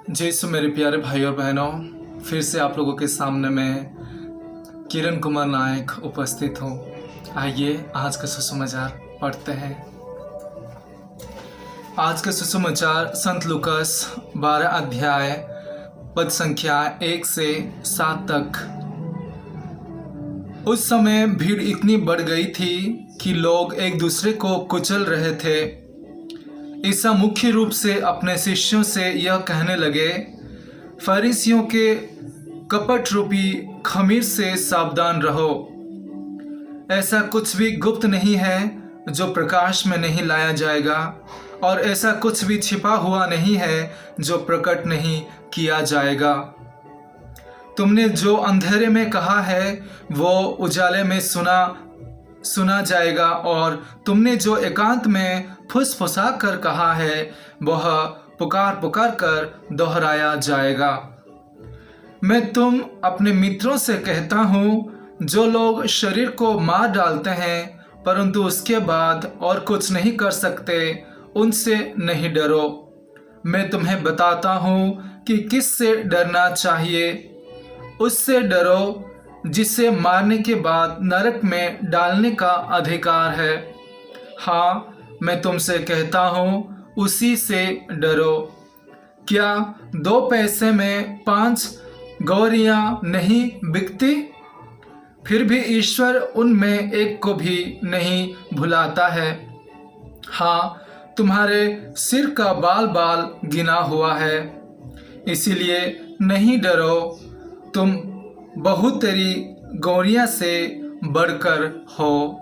जय सु मेरे प्यारे भाई और बहनों, फिर से आप लोगों के सामने मैं किरण कुमार नायक उपस्थित हूँ। आइए आज का सुसमाचार पढ़ते हैं। आज का सुसमाचार संत लूकास 12 अध्याय पद संख्या 1 से 7 तक। उस समय भीड़ इतनी बढ़ गई थी कि लोग एक दूसरे को कुचल रहे थे। ईसा मुख्य रूप से अपने शिष्यों से यह कहने लगे, फरीसियों के कपट रूपी खमीर से सावधान रहो। ऐसा कुछ भी गुप्त नहीं है जो प्रकाश में नहीं लाया जाएगा, और ऐसा कुछ भी छिपा हुआ नहीं है जो प्रकट नहीं किया जाएगा। तुमने जो अंधेरे में कहा है वो उजाले में सुना जाएगा, और तुमने जो एकांत में फुसफुसा कर कहा है वह पुकार पुकार कर दोहराया जाएगा। मैं तुम अपने मित्रों से कहता हूँ, जो लोग शरीर को मार डालते हैं परंतु उसके बाद और कुछ नहीं कर सकते, उनसे नहीं डरो। मैं तुम्हें बताता हूँ कि किससे डरना चाहिए। उससे डरो जिसे मारने के बाद नरक में डालने का अधिकार है। हाँ, मैं तुमसे कहता हूँ, उसी से डरो। क्या 2 पैसे में 5 गौरियाँ नहीं बिकती? फिर भी ईश्वर उनमें एक को भी नहीं भुलाता है। हाँ, तुम्हारे सिर का बाल बाल गिना हुआ है, इसीलिए नहीं डरो। तुम बहुतेरी गौरियाँ से बढ़कर हो।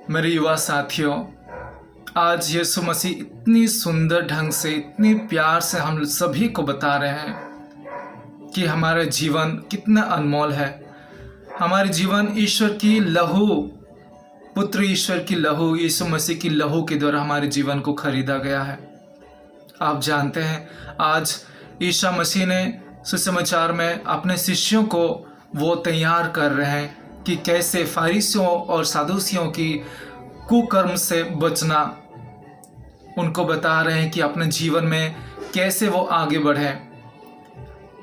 मेरे युवा साथियों, आज यीशु मसीह इतनी सुंदर ढंग से, इतनी प्यार से हम सभी को बता रहे हैं कि हमारा जीवन कितना अनमोल है। हमारे जीवन ईश्वर की लहू, पुत्र ईश्वर की लहू, यीशु मसीह की लहू के द्वारा हमारे जीवन को खरीदा गया है। आप जानते हैं, आज ईसा मसीह ने सुसमाचार में अपने शिष्यों को वो तैयार कर रहे हैं कि कैसे फरीसियों और सदूसियों की कुकर्म से बचना। उनको बता रहे हैं कि अपने जीवन में कैसे वो आगे बढ़े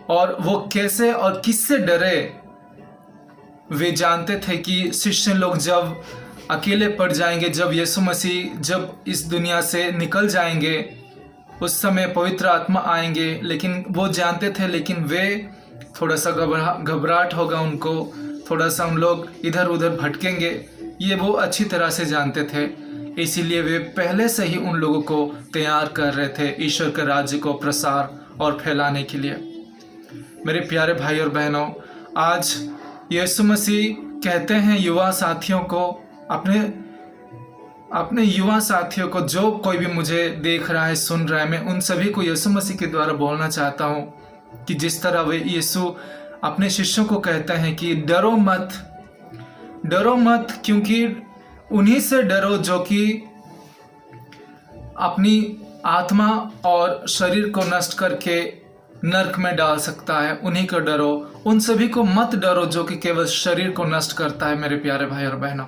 और वो कैसे और किससे डरे। वे जानते थे कि शिष्य लोग जब अकेले पड़ जाएंगे, जब यीशु मसीह जब इस दुनिया से निकल जाएंगे, उस समय पवित्र आत्मा आएंगे। लेकिन वो जानते थे, लेकिन वे थोड़ा सा घबराहट होगा उनको, थोड़ा सा हम लोग इधर उधर भटकेंगे, ये वो अच्छी तरह से जानते थे। इसीलिए वे पहले से ही उन लोगों को तैयार कर रहे थे ईश्वर के राज्य को प्रसार और फैलाने के लिए। मेरे प्यारे भाई और बहनों, आज यीशु मसीह कहते हैं युवा साथियों को, अपने युवा साथियों को, जो कोई भी मुझे देख रहा है, सुन रहा है, मैं उन सभी को यीशु मसीह के द्वारा बोलना चाहता हूँ कि जिस तरह वे यीशु अपने शिष्यों को कहते हैं कि डरो मत, डरो मत, क्योंकि उन्हीं से डरो जो कि अपनी आत्मा और शरीर को नष्ट करके नरक में डाल सकता है। उन्हीं को डरो, उन सभी को मत डरो जो कि केवल शरीर को नष्ट करता है। मेरे प्यारे भाई और बहनों,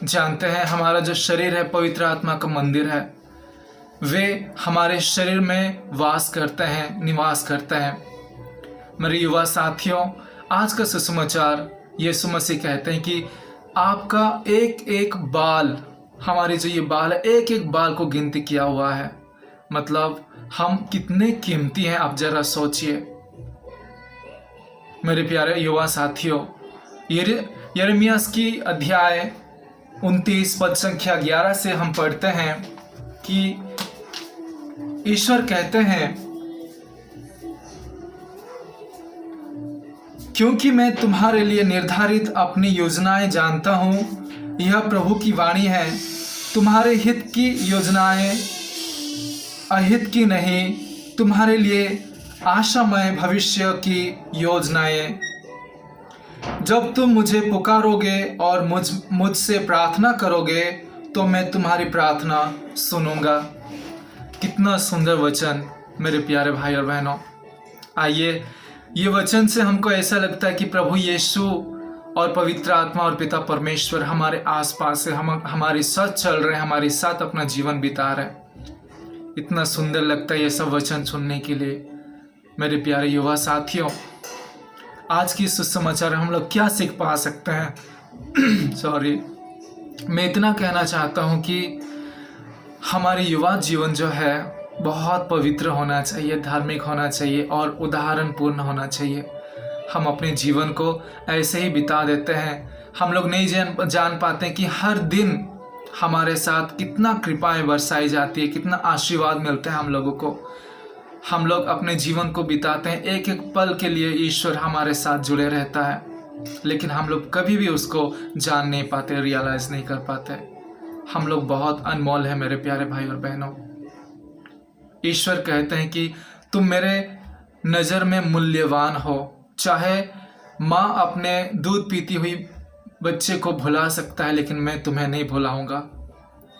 जानते हैं हमारा जो शरीर है पवित्र आत्मा का मंदिर है। वे हमारे शरीर में वास करते हैं, निवास करते हैं। मेरे युवा साथियों, आज का सुसमाचार यीशु मसीह कहते हैं कि आपका एक एक बाल, हमारे जो ये बाल है, एक एक बाल को गिनती किया हुआ है। मतलब हम कितने कीमती हैं, आप जरा सोचिए। मेरे प्यारे युवा साथियों, यिर्मयाह की अध्याय 29 पद संख्या 11 से हम पढ़ते हैं कि ईश्वर कहते हैं, क्योंकि मैं तुम्हारे लिए निर्धारित अपनी योजनाएं जानता हूँ, यह प्रभु की वाणी है। तुम्हारे हित की योजनाएं अहित की नहीं, तुम्हारे लिए आशामय भविष्य की योजनाएं। जब तुम मुझे पुकारोगे और मुझसे प्रार्थना करोगे तो मैं तुम्हारी प्रार्थना सुनूंगा। कितना सुंदर वचन मेरे प्यारे भाई और बहनों। आइए ये वचन से हमको ऐसा लगता है कि प्रभु यीशु और पवित्र आत्मा और पिता परमेश्वर हमारे आसपास है, हम हमारे साथ चल रहे हैं, हमारे साथ अपना जीवन बिता रहे हैं। इतना सुंदर लगता है ये सब वचन सुनने के लिए। मेरे प्यारे युवा साथियों, आज की सुसमाचार हम लोग क्या सीख पा सकते हैं? सॉरी, मैं इतना कहना चाहता हूँ कि हमारे युवा जीवन जो है बहुत पवित्र होना चाहिए, धार्मिक होना चाहिए और उदाहरण पूर्ण होना चाहिए। हम अपने जीवन को ऐसे ही बिता देते हैं, हम लोग नहीं जान पाते कि हर दिन हमारे साथ कितना कृपाएं बरसाई जाती है, कितना आशीर्वाद मिलते हैं हम लोगों को। हम लोग अपने जीवन को बिताते हैं, एक एक पल के लिए ईश्वर हमारे साथ जुड़े रहता है, लेकिन हम लोग कभी भी उसको जान नहीं पाते, रियलाइज नहीं कर पाते। हम लोग बहुत अनमोल है मेरे प्यारे भाई और बहनों। ईश्वर कहते हैं कि तुम मेरे नज़र में मूल्यवान हो। चाहे माँ अपने दूध पीती हुई बच्चे को भुला सकता है, लेकिन मैं तुम्हें नहीं भुलाऊंगा।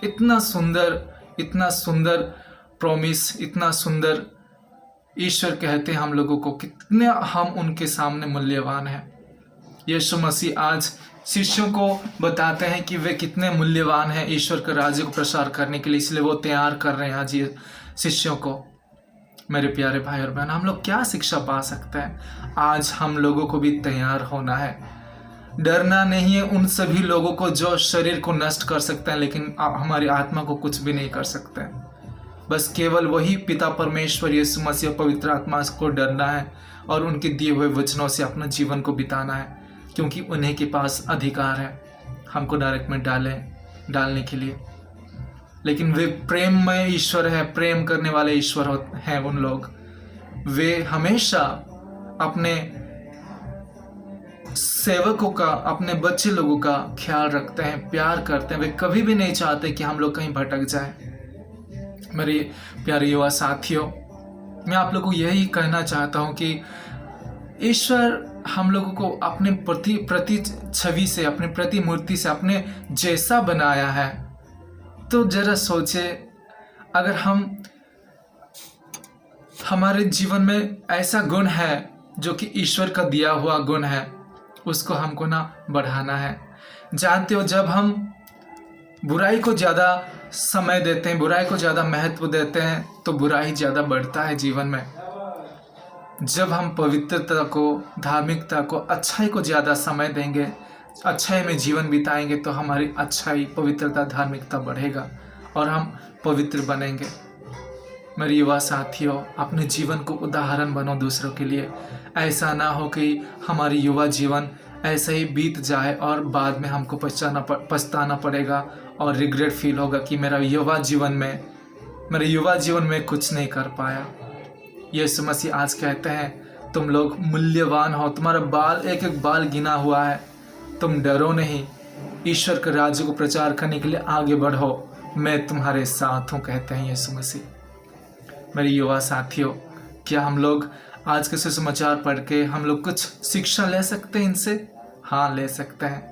इतना सुंदर प्रॉमिस, इतना सुंदर ईश्वर कहते हैं हम लोगों को, कितने हम उनके सामने मूल्यवान हैं। यीशु मसीह आज शिष्यों को बताते हैं कि वे कितने मूल्यवान हैं ईश्वर के राज्य को प्रसार करने के लिए, इसलिए वो तैयार कर रहे हैं आज ये शिष्यों को। मेरे प्यारे भाई और बहन, हम लोग क्या शिक्षा पा सकते हैं? आज हम लोगों को भी तैयार होना है। डरना नहीं है उन सभी लोगों को जो शरीर को नष्ट कर सकते हैं, लेकिन हमारी आत्मा को कुछ भी नहीं कर सकते हैं। बस केवल वही पिता परमेश्वर यीशु मसीह पवित्र आत्मा को डरना है और उनके दिए हुए वचनों से अपना जीवन को बिताना है, क्योंकि उन्हीं के पास अधिकार है हमको डायरेक्ट में डालने के लिए। लेकिन वे प्रेममय ईश्वर है, प्रेम करने वाले ईश्वर हैं उन लोग। वे हमेशा अपने सेवकों का, अपने बच्चे लोगों का ख्याल रखते हैं, प्यार करते हैं। वे कभी भी नहीं चाहते कि हम लोग कहीं भटक जाएं। मेरे प्यारे युवा साथियों, मैं आप लोगों को यही कहना चाहता हूं कि ईश्वर हम लोगों को अपने प्रति छवि से, अपने प्रतिमूर्ति से, अपने जैसा बनाया है। तो जरा सोचे, अगर हमारे जीवन में ऐसा गुण है जो कि ईश्वर का दिया हुआ गुण है, उसको हमको ना बढ़ाना है। जानते हो, जब हम बुराई को ज़्यादा समय देते हैं, बुराई को ज़्यादा महत्व देते हैं, तो बुराई ज़्यादा बढ़ता है जीवन में। जब हम पवित्रता को, धार्मिकता को, अच्छाई को ज़्यादा समय देंगे, अच्छाई में जीवन बिताएंगे, तो हमारी अच्छाई, पवित्रता, धार्मिकता बढ़ेगा और हम पवित्र बनेंगे। मेरे युवा साथियों, अपने जीवन को उदाहरण बनो दूसरों के लिए। ऐसा ना हो कि हमारी युवा जीवन ऐसे ही बीत जाए और बाद में हमको पछताना पड़ेगा और रिग्रेट फील होगा कि मेरे युवा जीवन में कुछ नहीं कर पाया। यीशु मसीह आज कहते हैं, तुम लोग मूल्यवान हो, तुम्हारा एक एक बाल गिना हुआ है, तुम डरो नहीं, ईश्वर के राज्य को प्रचार करने के लिए आगे बढ़ो, मैं तुम्हारे साथ हूँ, कहते हैं यीशु मसीह। मेरे युवा साथियों, क्या हम लोग आज के सुसमाचार पढ़ के हम लोग कुछ शिक्षा ले सकते हैं इनसे? हाँ, ले सकते हैं।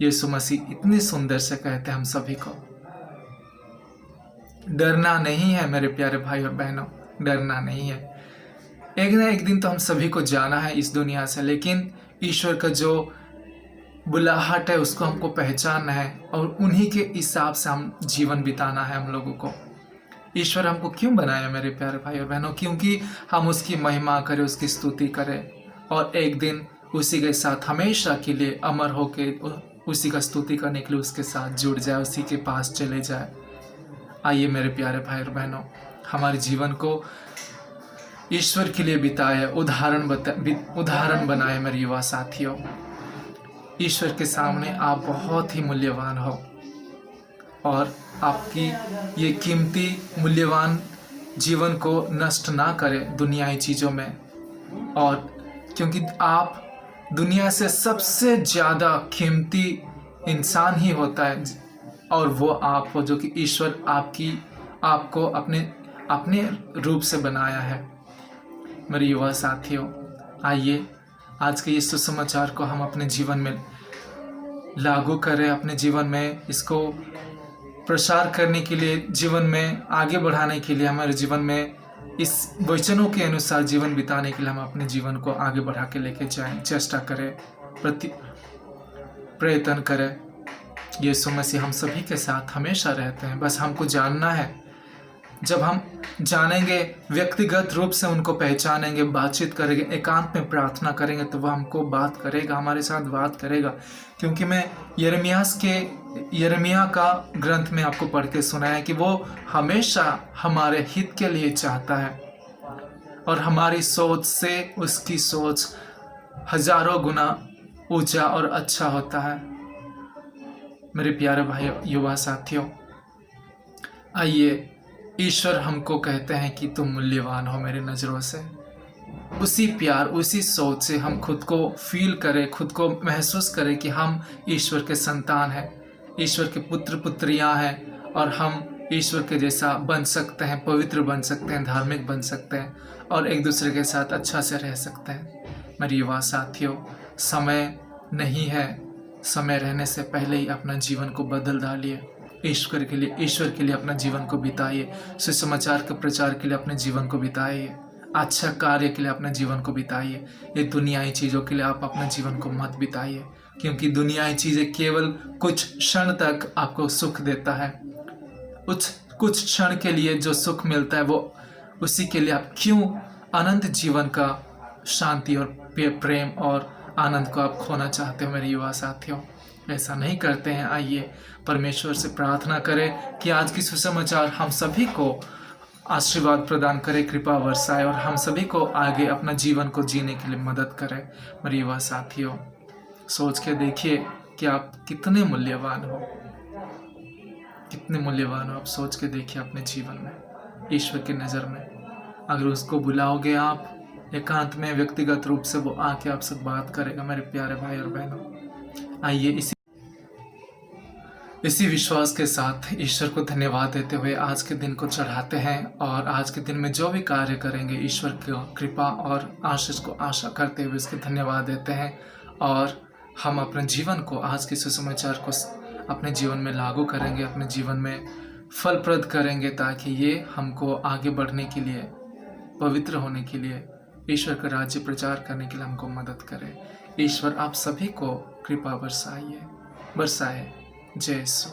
यीशु मसीह इतनी सुंदर से कहते हैं हम सभी को, डरना नहीं है मेरे प्यारे भाई और बहनों, डरना नहीं है। एक ना एक दिन तो हम सभी को जाना है इस दुनिया से, लेकिन ईश्वर का जो बुलाहट है उसको हमको पहचानना है और उन्हीं के हिसाब से हम जीवन बिताना है हम लोगों को। ईश्वर हमको क्यों बनाया मेरे प्यारे भाई और बहनों? क्योंकि हम उसकी महिमा करें, उसकी स्तुति करें और एक दिन उसी के साथ हमेशा के लिए अमर होके उसी का स्तुति करने के लिए उसके साथ जुड़ जाए, उसी के पास चले जाए। आइए मेरे प्यारे भाई और बहनों, हमारे जीवन को ईश्वर के लिए बिताए, उदाहरण बनाए। मेरे युवा साथियों, ईश्वर के सामने आप बहुत ही मूल्यवान हो और आपकी ये कीमती मूल्यवान जीवन को नष्ट ना करें दुनियाई चीज़ों में। और क्योंकि आप दुनिया से सबसे ज़्यादा कीमती इंसान ही होता है और वो आप हो जो कि ईश्वर आपको अपने रूप से बनाया है। मेरे युवा साथियों, आइए आज के इस सुसमाचार को हम अपने जीवन में लागू करें, अपने जीवन में इसको प्रसार करने के लिए, जीवन में आगे बढ़ाने के लिए, हमारे जीवन में इस वचनों के अनुसार जीवन बिताने के लिए हम अपने जीवन को आगे बढ़ा के लेके जाएं, चेष्टा करें। प्रति प्रयत्न करें। यीशु मसीह हम सभी के साथ हमेशा रहते हैं, बस हमको जानना है। जब हम जानेंगे, व्यक्तिगत रूप से उनको पहचानेंगे, बातचीत करेंगे, एकांत में प्रार्थना करेंगे, तो वह हमको बात करेगा, हमारे साथ बात करेगा। क्योंकि मैं यिर्मयाह का ग्रंथ में आपको पढ़ के सुनाया कि वो हमेशा हमारे हित के लिए चाहता है और हमारी सोच से उसकी सोच हजारों गुना ऊंचा और अच्छा होता है। मेरे प्यारे भाई युवा साथियों, आइए, ईश्वर हमको कहते हैं कि तुम मूल्यवान हो मेरी नज़रों से। उसी प्यार, उसी सोच से हम खुद को फील करें, खुद को महसूस करें कि हम ईश्वर के संतान हैं, ईश्वर के पुत्र पुत्रियां हैं और हम ईश्वर के जैसा बन सकते हैं, पवित्र बन सकते हैं, धार्मिक बन सकते हैं और एक दूसरे के साथ अच्छा से रह सकते हैं। मेरे युवा साथियों, समय नहीं है, समय रहने से पहले ही अपना जीवन को बदल डालिए। ईश्वर के लिए अपना जीवन को बिताइए। सुसमाचार के प्रचार के लिए अपने जीवन को बिताइए। अच्छा कार्य के लिए अपने जीवन को बिताइए। ये दुनियाई चीज़ों के लिए आप अपने जीवन को मत बिताइए, क्योंकि दुनियाई चीज़ें केवल कुछ क्षण तक आपको सुख देता है। कुछ क्षण के लिए जो सुख मिलता है वो उसी के लिए आप क्यों अनंत जीवन का शांति और प्रेम और आनंद को आप खोना चाहते हो। मेरे युवा साथियों, ऐसा नहीं करते हैं। आइए परमेश्वर से प्रार्थना करें कि आज की सुसमाचार हम सभी को आशीर्वाद प्रदान करे, कृपा वर्षाए और हम सभी को आगे अपना जीवन को जीने के लिए मदद करे। मेरे युवा साथियों, सोच के देखिए कि आप कितने मूल्यवान हो, कितने मूल्यवान हो। आप सोच के देखिए अपने जीवन में, ईश्वर की नज़र में। अगर उसको बुलाओगे आप एकांत में, व्यक्तिगत रूप से, वो आके आपसे बात करेगा। मेरे प्यारे भाई और बहनों, आइए इसी विश्वास के साथ ईश्वर को धन्यवाद देते हुए आज के दिन को चढ़ाते हैं और आज के दिन में जो भी कार्य करेंगे ईश्वर की कृपा और आशीष को आशा करते हुए इसके धन्यवाद देते हैं और हम अपने जीवन को, आज के सुसमाचार को अपने जीवन में लागू करेंगे, अपने जीवन में फलप्रद करेंगे, ताकि ये हमको आगे बढ़ने के लिए, पवित्र होने के लिए, ईश्वर का राज्य प्रचार करने के लिए हमको मदद करे। ईश्वर आप सभी को कृपा बरसाए। जय यीशु।